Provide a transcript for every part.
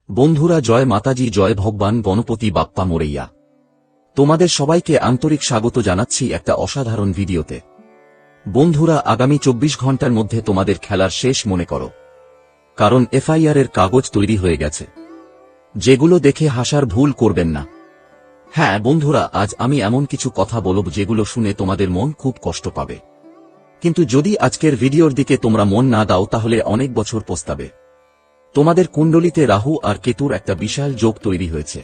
বন্ধুরা, জয় মাতাজি, জয় ভগবান গণপতি বাপ্পা মোরৈয়া। তোমাদের সবাইকে আন্তরিক স্বাগত জানাচ্ছি একটা অসাধারণ ভিডিওতে। বন্ধুরা, আগামী 24 ঘন্টার মধ্যে তোমাদের খেলার শেষ মনে করো, কারণ এফআইআর এর কাগজ তৈরি হয়ে গেছে, যেগুলো দেখে হাসার ভুল করবেন না। হ্যাঁ বন্ধুরা, আজ আমি এমন কিছু কথা বলব যেগুলো শুনে তোমাদের মন খুব কষ্ট পাবে, কিন্তু যদি আজকের ভিডিওর দিকে তোমরা মন না দাও তাহলে অনেক বছর পস্তাবে। তোমাদের কুণ্ডলিতে রাহু আর কেতুর একটা বিশাল যোগ তৈরি হয়েছে।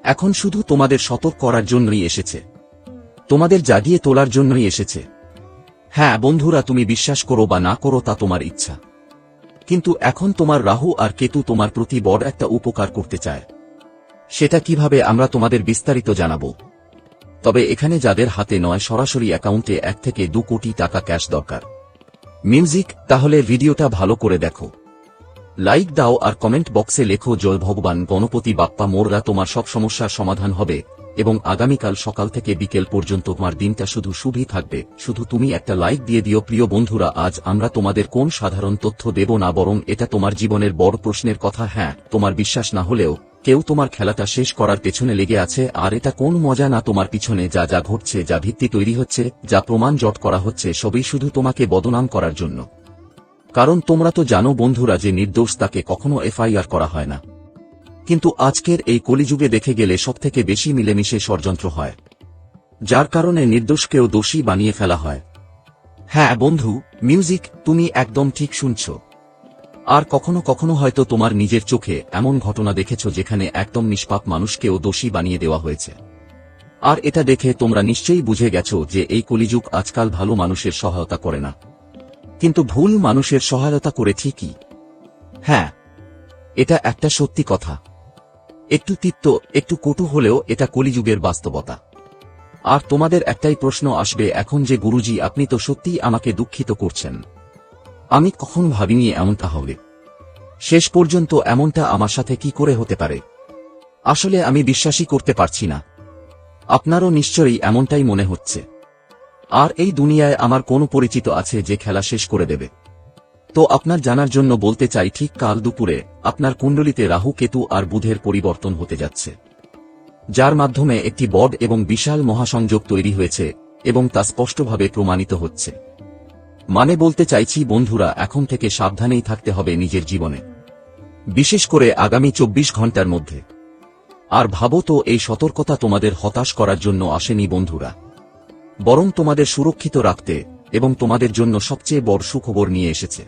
এখন শুধু তোমাদের সতর্ক করার জন্যই এসেছে, তোমাদের জাগিয়ে তোলার জন্যই এসেছে। হ্যাঁ বন্ধুরা, তুমি বিশ্বাস করো বা না করো তা তোমার ইচ্ছা, কিন্তু এখন তোমার রাহু আর কেতু তোমার প্রতি বড় একটা উপকার করতে চায়। সেটা কিভাবে আমরা তোমাদের বিস্তারিত জানাবো। তবে এখানে যাদের হাতে নয় সরাসরি অ্যাকাউন্টে 1 থেকে 2 কোটি টাকা ক্যাশ দরকার, মিউজিক, তাহলে ভিডিওটা ভালো করে দেখো, লাইক দাও আর কমেন্ট বক্সে লেখো জয় ভগবান গণপতি বাপ্পা মোররা। তোমার সব সমস্যার সমাধান হবে এবং আগামীকাল সকাল থেকে বিকেল পর্যন্ত তোমার দিনটা শুধু শুভই থাকবে। শুধু তুমি একটা লাইক দিয়ে দিও। প্রিয় বন্ধুরা, আজ আমরা তোমাদের কোন সাধারণ তথ্য দেব না, বরং এটা তোমার জীবনের বড় প্রশ্নের কথা। হ্যাঁ, তোমার বিশ্বাস না হলেও কেউ তোমার খেলাটা শেষ করার পেছনে লেগে আছে, আর এটা কোন মজা না। তোমার পিছনে যা যা ঘটছে, যা ভিত্তি তৈরি হচ্ছে, যা প্রমাণ জট করা হচ্ছে, সবই শুধু তোমাকে বদনাম করার জন্য। কারণ তোমরা তো জানো বন্ধুরা যে নির্দোষ তাকে কখনো এফআইআর করা হয় না, কিন্তু আজকের এই কলিযুগে দেখে গেলে সবথেকে বেশি মিলেমিশে ষড়যন্ত্র হয়, যার কারণে নির্দোষকেও দোষী বানিয়ে ফেলা হয়। হ্যাঁ বন্ধু, মিউজিক, তুমি একদম ঠিক শুনছ। আর কখনো কখনো হয়তো তোমার নিজের চোখে এমন ঘটনা দেখেছ যেখানে একদম নিষ্পাপ মানুষকেও দোষী বানিয়ে দেওয়া হয়েছে। আর এটা দেখে তোমরা নিশ্চয়ই বুঝে গেছো যে এই কলিযুগ আজকাল ভালো মানুষের সহায়তা করে না, কিন্তু ভুল মানুষের সহায়তা করে ঠিকই। হ্যাঁ, এটা একটা সত্যি কথা। একটু তিক্ত, একটু কটু হলেও এটা কলিযুগের বাস্তবতা। আর তোমাদের একটাই প্রশ্ন আসবে এখন যে গুরুজি, আপনি তো সত্যিই আমাকে দুঃখিত করছেন, আমি কখন ভাবিনি এমনটা হবে। শেষ পর্যন্ত এমনটা আমার সাথে কি করে হতে পারে? আসলে আমি বিশ্বাসই করতে পারছি না। আপনারও নিশ্চয়ই এমনটাই মনে হচ্ছে। আর এই দুনিয়ায় আমার কোনো পরিচিত আছে যে খেলা শেষ করে দেবে? তো আপনার জানার জন্য বলতে চাই, ঠিক কাল দুপুরে আপনার কুণ্ডলিতে রাহু, কেতু আর বুধের পরিবর্তন হতে যাচ্ছে, যার মাধ্যমে একটি বড় এবং বিশাল মহাসংযোগ তৈরি হয়েছে এবং তা স্পষ্টভাবে প্রমাণিত হচ্ছে। মানে বলতে চাইছি বন্ধুরা, এখন থেকে সাবধানেই থাকতে হবে নিজের জীবনে, বিশেষ করে আগামী 24 ঘন্টার মধ্যে। আর ভাবো তো, এই সতর্কতা তোমাদের হতাশ করার জন্য আসেনি বন্ধুরা, বরং তোমাদের সুরক্ষিত রাখতে এবং তোমাদের জন্য সবচেয়ে বড় সুখবর নিয়ে এসেছে।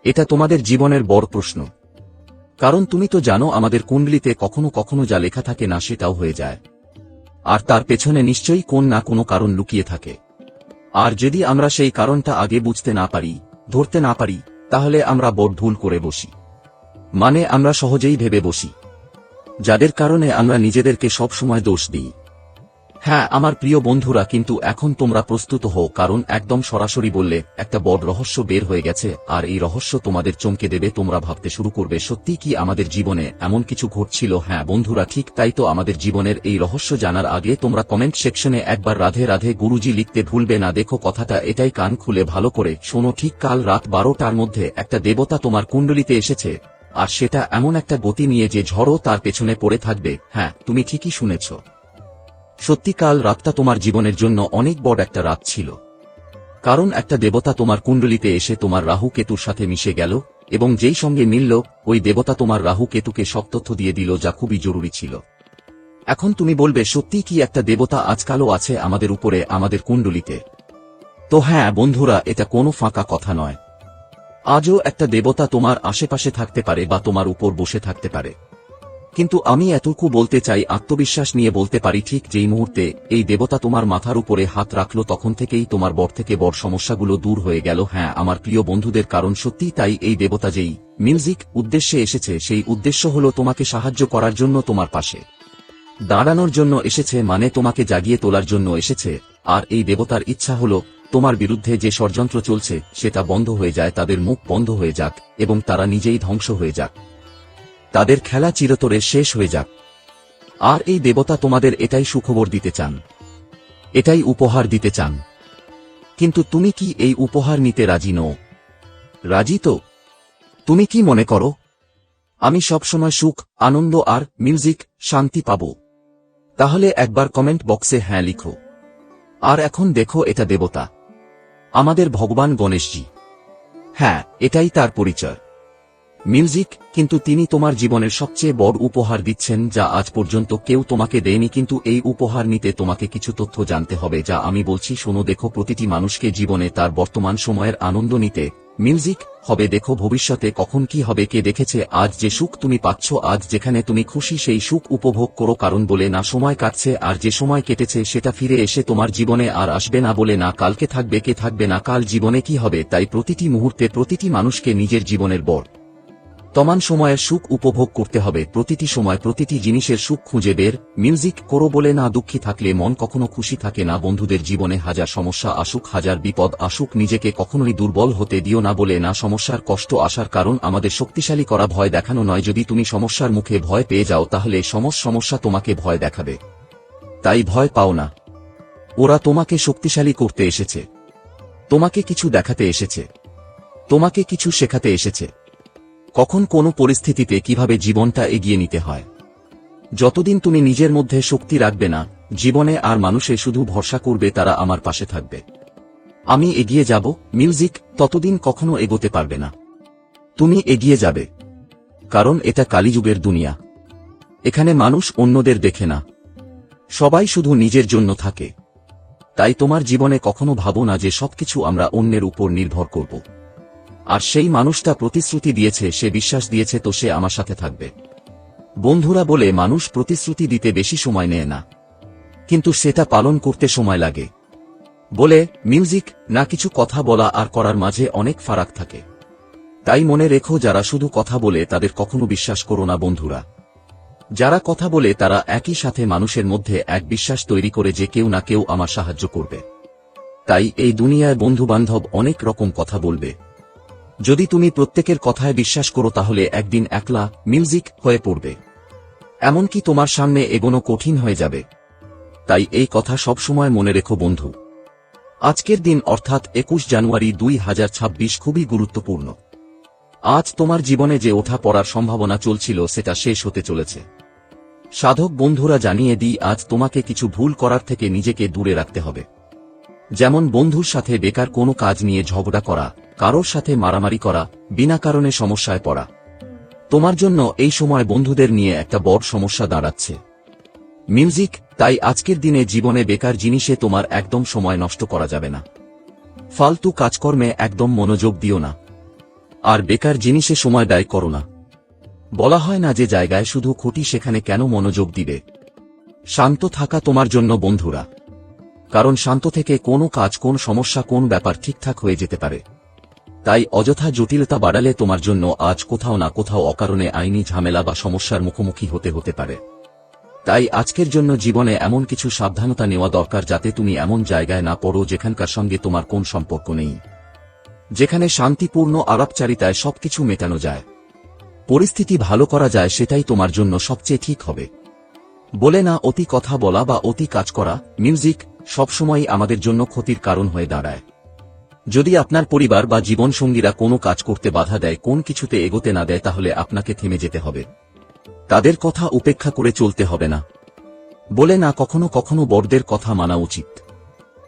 এটা তোমাদের জীবনের বড় প্রশ্ন, কারণ তুমি তো জানো আমাদের কুণ্ডলিতে কখনো কখনো যা লেখা থাকে না সেটাও হয়ে যায়, আর তার পেছনে নিশ্চয়ই কোন না কোনো কারণ লুকিয়ে থাকে। আর যদি আমরা সেই কারণটা আগে বুঝতে না পারি, ধরতে না পারি, তাহলে আমরা বড় ভুল করে বসি। মানে আমরা সহজেই ভেবে বসি, যাদের কারণে আমরা নিজেদেরকে সব সময় দোষ দিই। হ্যাঁ আমার প্রিয় বন্ধুরা, কিন্তু এখন তোমরা প্রস্তুত হও, কারণ একদম সরাসরি বললে একটা বড় রহস্য বের হয়ে গেছে, আর এই রহস্য তোমাদের চমকে দেবে। তোমরা ভাবতে শুরু করবে, সত্যি কি আমাদের জীবনে এমন কিছু ঘটছিল? হ্যাঁ বন্ধুরা, ঠিক তাই তো। আমাদের জীবনের এই রহস্য জানার আগে তোমরা কমেন্ট সেকশনে একবার রাধে রাধে গুরুজি লিখতে ভুলবে না। দেখো কথাটা এটাই, কান খুলে ভালো করে শোনো। ঠিক কাল রাত 12টার মধ্যে একটা দেবতা তোমার কুণ্ডলিতে এসেছে, আর সেটা এমন একটা গতি নিয়ে যে ঝড়ও তার পেছনে পড়ে থাকবে। হ্যাঁ, তুমি ঠিকই শুনেছ, সত্যি কাল রাতটা তোমার জীবনের জন্য অনেক বড় একটা রাত ছিল, কারণ একটা দেবতা তোমার কুণ্ডলিতে এসে তোমার রাহু কেতুর সাথে মিশে গেল, এবং যেই সঙ্গে মিলল ওই দেবতা তোমার রাহু কেতুকে সব তথ্য দিয়ে দিল যা খুবই জরুরি ছিল। এখন তুমি বলবে, সত্যি কি একটা দেবতা আজকালও আছে আমাদের উপরে, আমাদের কুণ্ডলিতে? তো হ্যাঁ বন্ধুরা, এটা কোনো ফাঁকা কথা নয়। আজও একটা দেবতা তোমার আশেপাশে থাকতে পারে বা তোমার উপর বসে থাকতে পারে, কিন্তু আমি এতটুকু বলতে চাই, আত্মবিশ্বাস নিয়ে বলতে পারি, ঠিক যেই মুহূর্তে এই দেবতা তোমার মাথার উপরে হাত রাখল তখন থেকেই তোমার বড় থেকে বড় সমস্যাগুলো দূর হয়ে গেল। হ্যাঁ আমার প্রিয় বন্ধুদের, কারণ সত্যিই তাই। এই দেবতা যেই মিউজিক উদ্দেশ্যে এসেছে, সেই উদ্দেশ্য হলো তোমাকে সাহায্য করার জন্য, তোমার পাশে দাঁড়ানোর জন্য এসেছে, মানে তোমাকে জাগিয়ে তোলার জন্য এসেছে। আর এই দেবতার ইচ্ছা হলো তোমার বিরুদ্ধে যে ষড়যন্ত্র চলছে সেটা বন্ধ হয়ে যায়, তাদের মুখ বন্ধ হয়ে যাক এবং তারা নিজেই ধ্বংস হয়ে যাক, তাদের খেলা চিরতরে শেষ হয়ে যাক। আর এই দেবতা তোমাদের এটাই সুখবর দিতে চান, এটাই উপহার দিতে চান। কিন্তু তুমি কি এই উপহার নিতে রাজি নও? রাজি তো? তুমি কি মনে করো আমি সবসময় সুখ, আনন্দ আর মিউজিক, শান্তি পাব? তাহলে একবার কমেন্ট বক্সে হ্যাঁ লিখো। আর এখন দেখো, এটা দেবতা, আমাদের ভগবান গণেশজি। হ্যাঁ, এটাই তার পরিচয়, মিউজিক। কিন্তু তিনি তোমার জীবনের সবচেয়ে বড় উপহার দিচ্ছেন, যা আজ পর্যন্ত কেউ তোমাকে দেয়নি। কিন্তু এই উপহার নিতে তোমাকে কিছু তথ্য জানতে হবে, যা আমি বলছি শোনো। দেখো, প্রতিটি মানুষকে জীবনে তার বর্তমান সময়ের আনন্দ নিতে মিউজিক হবে। দেখো, ভবিষ্যতে কখন কি হবে কে দেখেছে। আজ যে সুখ তুমি পাচ্ছ, আজ যেখানে তুমি খুশি, সেই সুখ উপভোগ করো। কারণ বলে না সময় কাটছে, আর যে সময় কেটেছে সেটা ফিরে এসে তোমার জীবনে আর আসবে না। বলে না কালকে থাকবে, কে থাকবে না কাল জীবনে কি হবে। তাই প্রতিটি মুহূর্তে প্রতিটি মানুষকে নিজের জীবনের বর্তমান সময়ের সুখ উপভোগ করতে হবে। প্রতিটি সময় প্রতিটি জিনিসের সুখ খুঁজে বের মিউজিক করো। বলে না দুঃখী থাকলে মন কখনো খুশি থাকে না। বন্ধুদের জীবনে হাজার সমস্যা আসুক, হাজার বিপদ আসুক, নিজেকে কখনোই দুর্বল হতে দিও না। বলে না সমস্যার কষ্ট আসার কারণ আমাদের শক্তিশালী করা, ভয় দেখানো নয়। যদি তুমি সমস্যার মুখে ভয় পেয়ে যাও, তাহলে সমস্যা তোমাকে ভয় দেখাবে। তাই ভয় পাও না, ওরা তোমাকে শক্তিশালী করতে এসেছে, তোমাকে কিছু দেখাতে এসেছে, তোমাকে কিছু শেখাতে এসেছে কখন কোন পরিস্থিতিতে কিভাবে জীবনটা এগিয়ে নিতে হয়। যতদিন তুমি নিজের মধ্যে শক্তি রাখবে না, জীবনে আর মানুষে শুধু ভরসা করবে তারা আমার পাশে থাকবে, আমি এগিয়ে যাব মিউজিক, ততদিন কখনো এগোতে পারবে না। তুমি এগিয়ে যাবে, কারণ এটা কালিযুগের দুনিয়া। এখানে মানুষ অন্যদের দেখে না, সবাই শুধু নিজের জন্য থাকে। তাই তোমার জীবনে কখনো ভাবো না যে সবকিছু আমরা অন্যের উপর নির্ভর করব। আর সেই মানুষটা প্রতিশ্রুতি দিয়েছে, সে বিশ্বাস দিয়েছে, তো সে আমার সাথে থাকবে। বন্ধুরা, বলে মানুষ প্রতিশ্রুতি দিতে বেশি সময় নেয় না, কিন্তু সেটা পালন করতে সময় লাগে। বলে মিউজিক না কিছু কথা বলা আর করার মাঝে অনেক ফারাক থাকে। তাই মনে রেখো, যারা শুধু কথা বলে তাদের কখনো বিশ্বাস করো না বন্ধুরা। যারা কথা বলে তারা একই সাথে মানুষের মধ্যে এক বিশ্বাস তৈরি করে যে কেউ না কেউ আমার সাহায্য করবে। তাই এই দুনিয়ায় বন্ধুবান্ধব অনেক রকম কথা বলবে। যদি তুমি প্রত্যেকের কথায় বিশ্বাস করো, তাহলে একদিন একলা মিউজিক হয়ে পড়বে, এমনকি তোমার সামনে এগোনো কঠিন হয়ে যাবে। তাই এই কথা সবসময় মনে রেখো বন্ধু। আজকের দিন অর্থাৎ 21 জানুয়ারি 2026 খুবই গুরুত্বপূর্ণ। আজ তোমার জীবনে যে ওঠা পড়ার সম্ভাবনা চলছিল সেটা শেষ হতে চলেছে। সাধক বন্ধুরা, জানিয়ে দিই, আজ তোমাকে কিছু ভুল করার থেকে নিজেকে দূরে রাখতে হবে। যেমন বন্ধুর সাথে বেকার কোনো কাজ নিয়ে ঝগড়া করা, কারোর সাথে মারামারি করা, বিনা কারণে সমস্যায় পড়া। তোমার জন্য এই সময় বন্ধুদের নিয়ে একটা বড় সমস্যা দাঁড়াচ্ছে মিউজিক। তাই আজকের দিনে জীবনে বেকার জিনিসে তোমার একদম সময় নষ্ট করা যাবে না। ফালতু কাজকর্মে একদম মনোযোগ দিও না, আর বেকার জিনিসে সময় ব্যয় করো না। বলা হয় না যে জায়গায় শুধু খুঁটি সেখানে কেন মনোযোগ দিবে। শান্ত থাকা তোমার জন্য বন্ধুরা, কারণ শান্ত থেকে কোনো কাজ, কোন সমস্যা, কোন ব্যাপার ঠিকঠাক হয়ে যেতে পারে। তাই অযথা জটিলতা বাড়ালে তোমার জন্য আজ কোথাও না কোথাও অকারণে আইনি ঝামেলা বা সমস্যার মুখোমুখি হতে পারে। তাই আজকের জন্য জীবনে এমন কিছু সাবধানতা নেওয়া দরকার, যাতে তুমি এমন জায়গায় না পড়ো যেখানকার সঙ্গে তোমার কোন সম্পর্ক নেই, যেখানে শান্তিপূর্ণ আলাপচারিতায় সবকিছু মেটানো যায়, পরিস্থিতি ভালো করা যায়। সেটাই তোমার জন্য সবচেয়ে ঠিক হবে। বলে না অতি কথা বলা বা অতি কাজ করা মিউজিক সবসময়ই আমাদের জন্য ক্ষতির কারণ হয়ে দাঁড়ায়। যদি আপনার পরিবার বা জীবনসঙ্গীরা কোনো কাজ করতে বাধা দেয়, কোন কিছুতে এগোতে না দেয়, তাহলে আপনাকে থেমে যেতে হবে। তাদের কথা উপেক্ষা করে চলতে হবে না। বলে না কখনো কখনো বড়দের কথা মানা উচিত,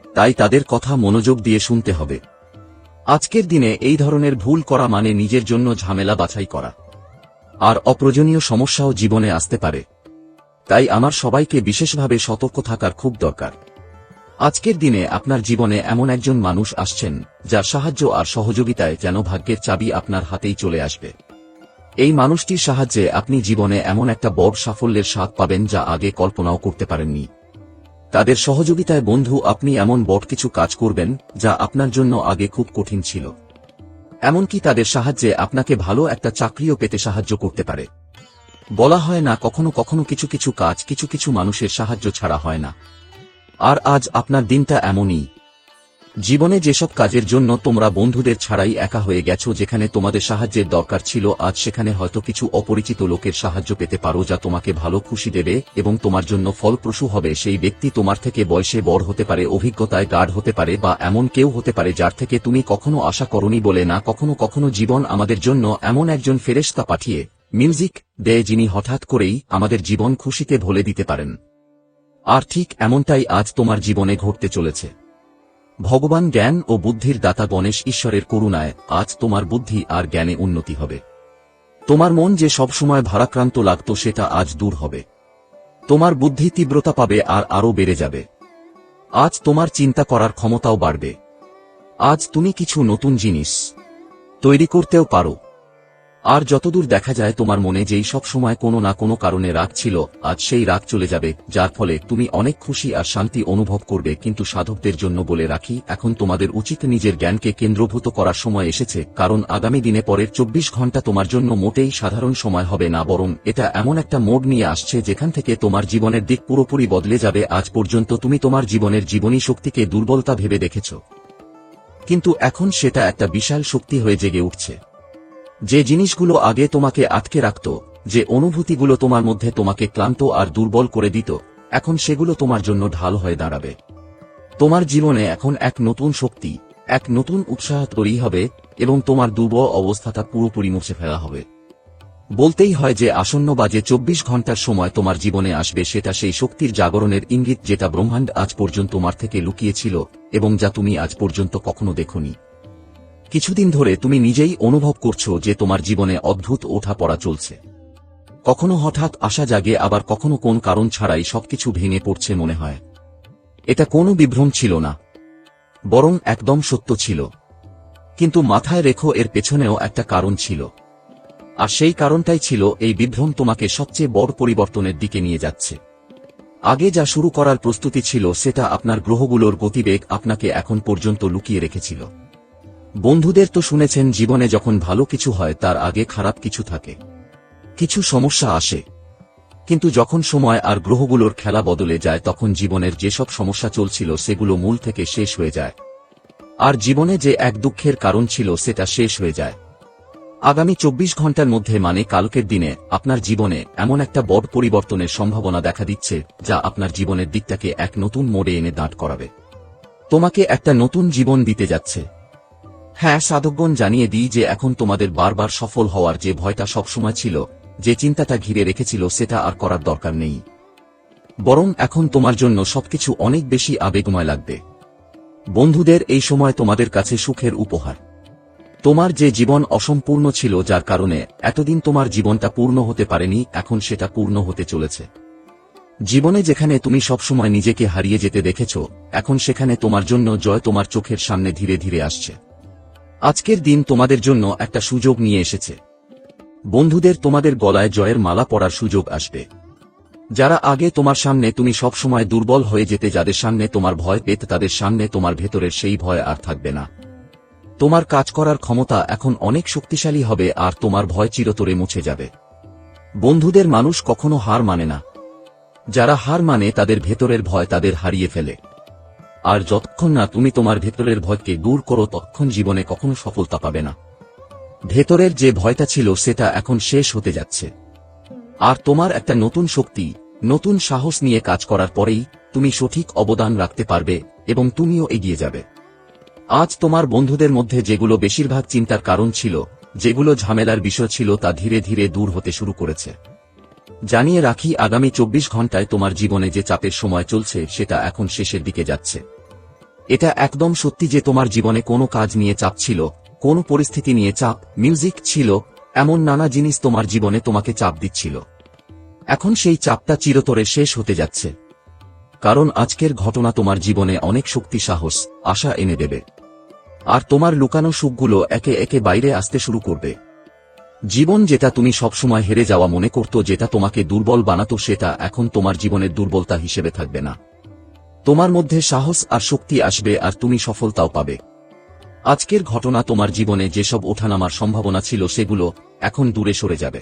তাই তাদের কথা মনোযোগ দিয়ে শুনতে হবে। আজকের দিনে এই ধরনের ভুল করা মানে নিজের জন্য ঝামেলা বাছাই করা, আর অপ্রয়োজনীয় সমস্যাও জীবনে আসতে পারে। তাই আমার সবাইকে বিশেষভাবে সতর্ক থাকার খুব দরকার। আজকের দিনে আপনার জীবনে এমন একজন মানুষ আসছেন, যার সাহায্য আর সহযোগিতায় যেন ভাগ্যের চাবি আপনার হাতেই চলে আসবে। এই মানুষটির সাহায্যে আপনি জীবনে এমন একটা বড় সাফল্যের স্বাদ পাবেন যা আগে কল্পনাও করতে পারেননি। তাদের সহযোগিতায় বন্ধু আপনি এমন বড় কিছু কাজ করবেন যা আপনার জন্য আগে খুব কঠিন ছিল। এমনকি তাদের সাহায্যে আপনাকে ভালো একটা চাকরিও পেতে সাহায্য করতে পারে। বলা হয় না কখনো কখনো কিছু কিছু কাজ কিছু কিছু মানুষের সাহায্য ছাড়া হয় না। আর আজ আপনার দিনটা এমনই। জীবনে যেসব কাজের জন্য তোমরা বন্ধুদের ছাড়াই একা হয়ে গেছো, যেখানে তোমাদের সাহায্যের দরকার ছিল, আজ সেখানে হয়তো কিছু অপরিচিত লোকের সাহায্য পেতে পারো, যা তোমাকে ভালো খুশি দেবে এবং তোমার জন্য ফলপ্রসূ হবে। সেই ব্যক্তি তোমার থেকে বয়সে বড় হতে পারে, অভিজ্ঞতায় গাঢ় হতে পারে, বা এমন কেউ হতে পারে যার থেকে তুমি কখনো আশা করনি। বলে না কখনো কখনো জীবন আমাদের জন্য এমন একজন ফেরেশতা পাঠিয়ে মিউজিক দেয় যিনি হঠাৎ করেই আমাদের জীবন খুশিতে ভরে দিতে পারেন। আর ঠিক এমনটাই আজ তোমার জীবনে ঘটতে চলেছে। ভগবান জ্ঞান ও বুদ্ধির দাতা গণেশ ঈশ্বরের করুণায় আজ তোমার বুদ্ধি আর জ্ঞানে উন্নতি হবে। তোমার মন যে সবসময় ভারাক্রান্ত লাগত সেটা আজ দূর হবে। তোমার বুদ্ধি তীব্রতা পাবে আর আরও বেড়ে যাবে। আজ তোমার চিন্তা করার ক্ষমতাও বাড়বে। আজ তুমি কিছু নতুন জিনিস তৈরি করতেও পারো। আর যতদূর দেখা যায় তোমার মনে যেই সব সময় কোনো না কোনো কারণে রাগ ছিল, আজ সেই রাগ চলে যাবে, যার ফলে তুমি অনেক খুশি আর শান্তি অনুভব করবে। কিন্তু সাধকদের জন্য বলে রাখি, এখন তোমাদের উচিত নিজের জ্ঞানকে কেন্দ্রভূত করার সময় এসেছে, কারণ আগামী দিনে পরের 24 ঘন্টা তোমার জন্য মোটেই সাধারণ সময় হবে না, বরং এটা এমন একটা মোড় নিয়ে আসছে যেখান থেকে তোমার জীবনের দিক পুরোপুরি বদলে যাবে। আজ পর্যন্ত তুমি তোমার জীবনের জীবনী শক্তিকে দুর্বলতা ভেবে দেখেছ, কিন্তু এখন সেটা একটা বিশাল শক্তি হয়ে জেগে উঠছে। যে জিনিসগুলো আগে তোমাকে আটকে রাখত, যে অনুভূতিগুলো তোমার মধ্যে তোমাকে ক্লান্ত আর দুর্বল করে দিত, এখন সেগুলো তোমার জন্য ঢাল হয়ে দাঁড়াবে। তোমার জীবনে এখন এক নতুন শক্তি, এক নতুন উৎসাহ তৈরি হবে এবং তোমার দুর্বল অবস্থাটা পুরোপুরি মুছে ফেলা হবে। বলতেই হয় যে আসন্ন বাজে 24 ঘন্টার সময় তোমার জীবনে আসবে, সেটা সেই শক্তির জাগরণের ইঙ্গিত যেটা ব্রহ্মাণ্ড আজ পর্যন্ত তোমার থেকে লুকিয়েছিল এবং যা তুমি আজ পর্যন্ত কখনো দেখোনি। কিছুদিন ধরে তুমি নিজেই অনুভব করছো যে তোমার জীবনে অদ্ভুত ওঠা-পড়া চলছে। কখনো হঠাৎ আশা জাগে, আবার কখনো কোন কারণ ছাড়াই সবকিছু ভেঙে পড়ছে মনে হয়। এটা কোনো বিভ্রম ছিল না, বরং একদম সত্য ছিল। কিন্তু মাথায় রেখো, এর পেছনেও একটা কারণ ছিল। আর সেই কারণটাই ছিল এই বিভ্রম তোমাকে সবচেয়ে বড় পরিবর্তনের দিকে নিয়ে যাচ্ছে। আগে যা শুরু করার প্রস্তুতি ছিল সেটা আপনার গ্রহগুলোর গতিবেগ আপনাকে এখন পর্যন্ত লুকিয়ে রেখেছিল। বন্ধুদের তো শুনেছেন, জীবনে যখন ভালো কিছু হয় তার আগে খারাপ কিছু থাকে, কিছু সমস্যা আসে। কিন্তু যখন সময় আর গ্রহগুলোর খেলা বদলে যায়, তখন জীবনের যেসব সমস্যা চলছিল সেগুলো মূল থেকে শেষ হয়ে যায়। আর জীবনে যে এক দুঃখের কারণ ছিল সেটা শেষ হয়ে যায়। আগামী 24 ঘন্টার মধ্যে, মানে কালকের দিনে, আপনার জীবনে এমন একটা বড় পরিবর্তনের সম্ভাবনা দেখা দিচ্ছে যা আপনার জীবনের দিকটাকে এক নতুন মোড়ে এনে দাঁড় করাবে। তোমাকে একটা নতুন জীবন দিতে যাচ্ছে। হ্যাঁ, সাধকগণ, জানিয়ে দিই যে এখন তোমাদের বারবার সফল হওয়ার যে ভয়টা সবসময় ছিল, যে চিন্তাটা ঘিরে রেখেছিল, সেটা আর করার দরকার নেই। বরং এখন তোমার জন্য সবকিছু অনেক বেশি আবেগময় লাগবে। বন্ধুদের, এই সময় তোমাদের কাছে সুখের উপহার। তোমার যে জীবন অসম্পূর্ণ ছিল, যার কারণে এতদিন তোমার জীবনটা পূর্ণ হতে পারেনি, এখন সেটা পূর্ণ হতে চলেছে। জীবনে যেখানে তুমি সবসময় নিজেকে হারিয়ে যেতে দেখেছ, এখন সেখানে তোমার জন্য জয় তোমার চোখের সামনে ধীরে ধীরে আসছে। আজকের দিন তোমাদের জন্য একটা সুযোগ নিয়ে এসেছে। বন্ধুদের, তোমাদের গলায় জয়ের মালা পরার সুযোগ আসবে। যারা আগে তোমার সামনে তুমি সবসময় দুর্বল হয়ে যেতে, যাদের সামনে তোমার ভয় পেত, তাদের সামনে তোমার ভেতরের সেই ভয় আর থাকবে না। তোমার কাজ করার ক্ষমতা এখন অনেক শক্তিশালী হবে আর তোমার ভয় চিরতরে মুছে যাবে। বন্ধুদের, মানুষ কখনো হার মানে না। যারা হার মানে তাদের ভেতরের ভয় তাদের হারিয়ে ফেলে। আর যতক্ষণ না তুমি তোমার ভেতরের ভয়কে দূর করো, ততক্ষণ জীবনে কখনো সফলতা পাবে না। ভেতরের যে ভয়টা ছিল সেটা এখন শেষ হতে যাচ্ছে। আর তোমার একটা নতুন শক্তি, নতুন সাহস নিয়ে কাজ করার পরেই তুমি সঠিক অবদান রাখতে পারবে এবং তুমিও এগিয়ে যাবে। আজ তোমার বন্ধুদের মধ্যে যেগুলো বেশিরভাগ চিন্তার কারণ ছিল, যেগুলো ঝামেলার বিষয় ছিল, তা ধীরে ধীরে দূর হতে শুরু করেছে। জানিয়ে রাখি, আগামী 24 ঘন্টায় তোমার জীবনে যে চাপের সময় চলছে সেটা এখন শেষের দিকে যাচ্ছে। এটা একদম সত্যি যে তোমার জীবনে কোনো কাজ নিয়ে চাপ ছিল, কোনো পরিস্থিতি নিয়ে চাপ, মিউজিক ছিল, এমন নানা জিনিস তোমার জীবনে তোমাকে চাপ দিচ্ছিল। এখন সেই চাপটা চিরতরে শেষ হতে যাচ্ছে, কারণ আজকের ঘটনা তোমার জীবনে অনেক শক্তি, সাহস, আশা এনে দেবে। আর তোমার লুকানো সুখগুলো একে একে বাইরে আসতে শুরু করবে। জীবন যেটা তুমি সবসময় হেরে যাওয়া মনে করত, যেটা তোমাকে দুর্বল বানাতো, সেটা এখন তোমার জীবনের দুর্বলতা হিসেবে থাকবে না। তোমার মধ্যে সাহস আর শক্তি আসবে আর তুমি সফলতাও পাবে। আজকের ঘটনা তোমার জীবনে যেসব ওঠানামার সম্ভাবনা ছিল সেগুলো এখন দূরে সরে যাবে।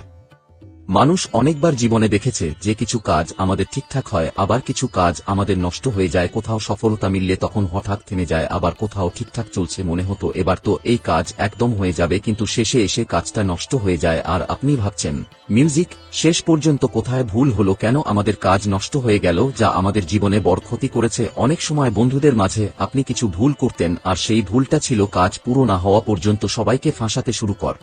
মানুষ অনেকবার জীবনে দেখেছে যে কিছু কাজ আমাদের ঠিকঠাক হয়, আবার কিছু কাজ আমাদের নষ্ট হয়ে যায়। কোথাও সফলতা মিললে তখন হঠাৎ থেমে যায়, আবার কোথাও ঠিকঠাক চলছে, মনে হতো এবার তো এই কাজ একদম হয়ে যাবে, কিন্তু শেষে এসে কাজটা নষ্ট হয়ে যায়। আর আপনি ভাবছেন, মিউজিক, শেষ পর্যন্ত কোথায় ভুল হলো, কেন আমাদের কাজ নষ্ট হয়ে গেল, যা আমাদের জীবনে বড় ক্ষতি করেছে। অনেক সময় বন্ধুদের মাঝে আপনি কিছু ভুল করতেন আর সেই ভুলটা ছিল কাজ পুরো না হওয়া পর্যন্ত সবাইকে ফাঁসাতে শুরু কর।